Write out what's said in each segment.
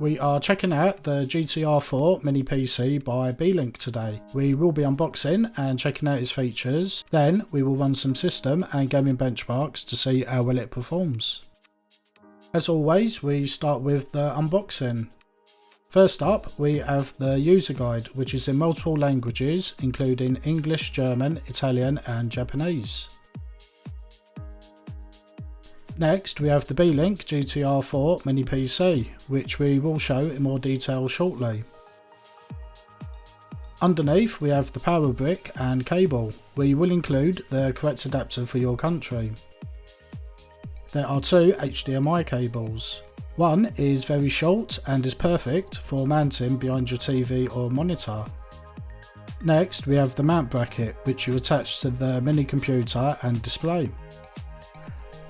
We are checking out the GTR4 mini PC by Beelink today. We will be unboxing and checking out its features, then we will run some system and gaming benchmarks to see how well it performs. As always, we start with the unboxing. First up, we have the user guide, which is in multiple languages including English, German, Italian and Japanese. Next, we have the Beelink GTR4 mini PC, which we will show in more detail shortly. Underneath, we have the power brick and cable. We will include the correct adapter for your country. There are two HDMI cables. One is very short and is perfect for mounting behind your TV or monitor. Next, we have the mount bracket, which you attach to the mini computer and display.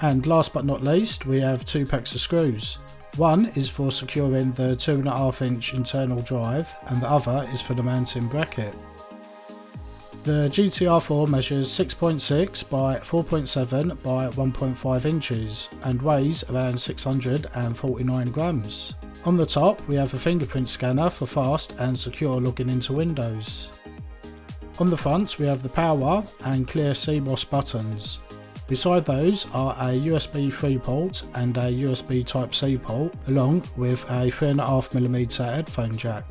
And last but not least, we have two packs of screws. One is for securing the 2.5-inch internal drive and the other is for the mounting bracket. The GTR4 measures 6.6 by 4.7 by 1.5 inches and weighs around 649 grams. On the top, we have a fingerprint scanner for fast and secure logging into Windows. On the front, we have the power and clear CMOS buttons. Beside those are a USB 3 port and a USB Type-C port, along with a 3.5mm headphone jack.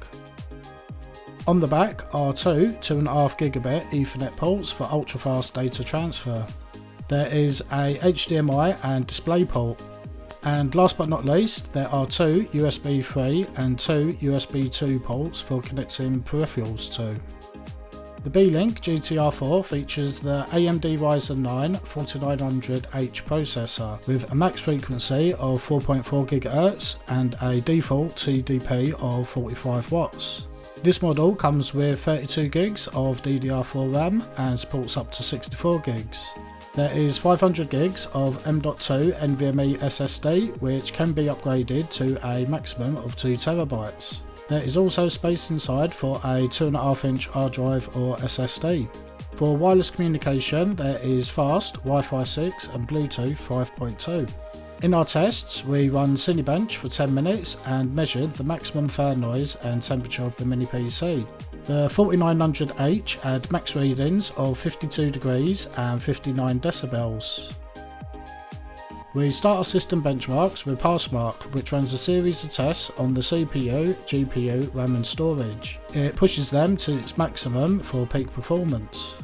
On the back are two 2.5GB Ethernet ports for ultra-fast data transfer. There is a HDMI and display port. And last but not least, there are two USB 3 and two USB 2 ports for connecting peripherals to. The Beelink GTR4 features the AMD Ryzen 9 4900H processor with a max frequency of 4.4 GHz and a default TDP of 45 watts. This model comes with 32 gigs of DDR4 RAM and supports up to 64 gigs. There is 500 gigs of M.2 NVMe SSD, which can be upgraded to a maximum of 2 TB. There is also space inside for a 2.5-inch hard drive or SSD. For wireless communication, there is fast Wi-Fi 6 and Bluetooth 5.2. In our tests, we run Cinebench for 10 minutes and measured the maximum fan noise and temperature of the mini PC. The 4900H had max readings of 52 degrees and 59 decibels. We start our system benchmarks with PassMark, which runs a series of tests on the CPU, GPU, RAM and storage. It pushes them to its maximum for peak performance.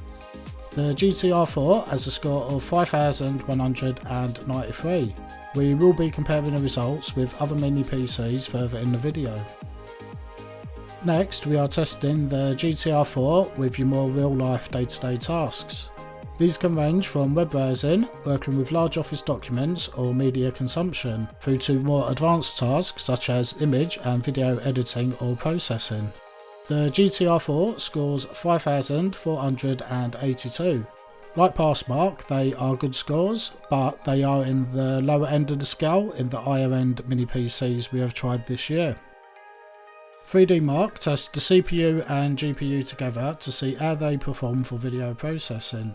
The GTR4 has a score of 5193. We will be comparing the results with other mini PCs further in the video. Next, we are testing the GTR4 with your more real-life day-to-day tasks. These can range from web browsing, working with large office documents or media consumption, through to more advanced tasks such as image and video editing or processing. The GTR4 scores 5482. Like PassMark, they are good scores, but they are in the lower end of the scale in the higher end mini PCs we have tried this year. 3DMark tests the CPU and GPU together to see how they perform for video processing.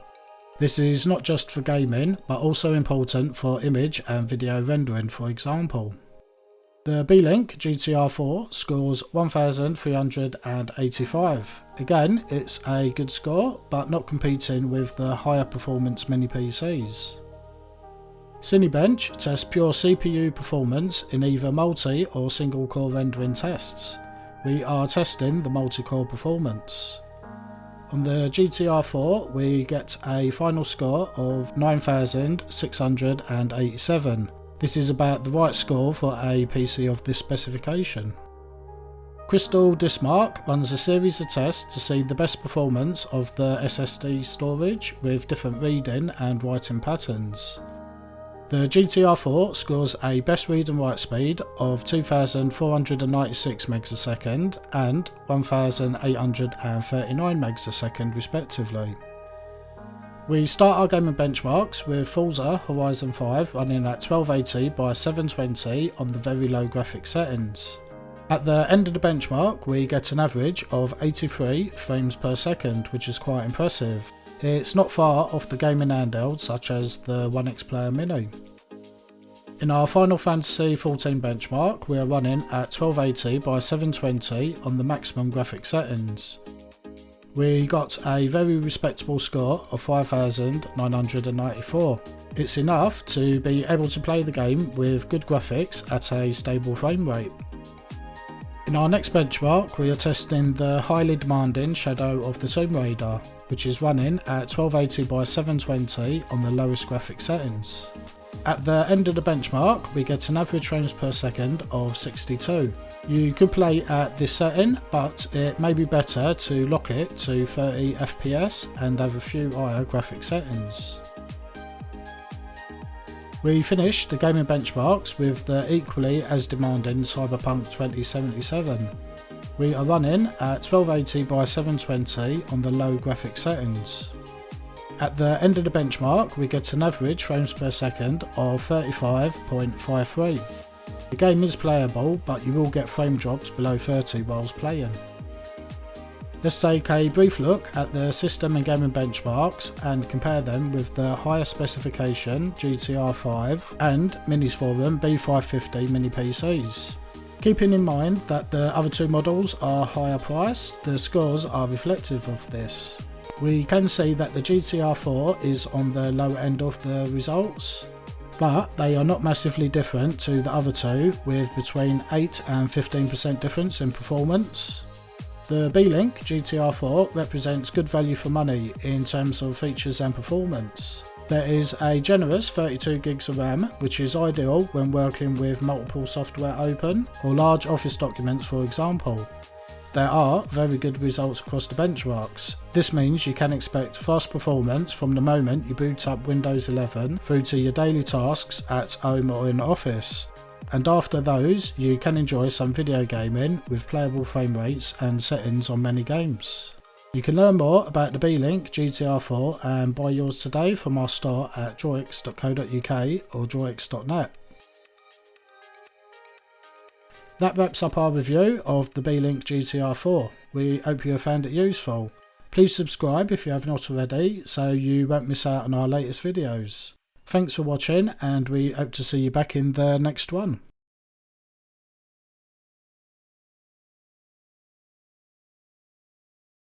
This is not just for gaming, but also important for image and video rendering, for example. The Beelink GTR4 scores 1385. Again, it's a good score, but not competing with the higher performance mini PCs. Cinebench tests pure CPU performance in either multi or single core rendering tests. We are testing the multi-core performance. On the GTR4, we get a final score of 9687. This is about the right score for a PC of this specification. CrystalDiskMark runs a series of tests to see the best performance of the SSD storage with different reading and writing patterns. The GTR4 scores a best read and write speed of 2496 megs a second and 1839 megs a second respectively. We start our gaming benchmarks with Forza Horizon 5 running at 1280 by 720 on the very low graphics settings. At the end of the benchmark, we get an average of 83 frames per second, which is quite impressive. It's not far off the gaming handheld such as the One X Player Mini. In our Final Fantasy XIV benchmark, we are running at 1280 by 720 on the maximum graphic settings. We got a very respectable score of 5,994. It's enough to be able to play the game with good graphics at a stable frame rate. In our next benchmark, we are testing the highly demanding Shadow of the Tomb Raider, which is running at 1280 by 720 on the lowest graphic settings. At the end of the benchmark, we get an average frames per second of 62. You could play at this setting, but it may be better to lock it to 30 FPS and have a few higher graphic settings. We finished the gaming benchmarks with the equally as demanding Cyberpunk 2077. We are running at 1280 by 720 on the low graphic settings. At the end of the benchmark, we get an average frames per second of 35.53. The game is playable, but you will get frame drops below 30 whilst playing. Let's take a brief look at the system and gaming benchmarks and compare them with the higher specification GTR4 and Minis Forum B550 mini PCs. Keeping in mind that the other two models are higher priced, the scores are reflective of this. We can see that the GTR4 is on the low end of the results, but they are not massively different to the other two, with between 8 and 15% difference in performance. The Beelink GTR4 represents good value for money in terms of features and performance. There is a generous 32 gigs of RAM, which is ideal when working with multiple software open or large office documents, for example. There are very good results across the benchmarks. This means you can expect fast performance from the moment you boot up Windows 11 through to your daily tasks at home or in office. And after those, you can enjoy some video gaming with playable frame rates and settings on many games. You can learn more about the Beelink GTR4 and buy yours today from our store at DroiX.co.uk or DroiX.net. That wraps up our review of the Beelink GTR4. We hope you have found it useful. Please subscribe if you have not already, so you won't miss out on our latest videos. Thanks for watching, and we hope to see you back in the next one.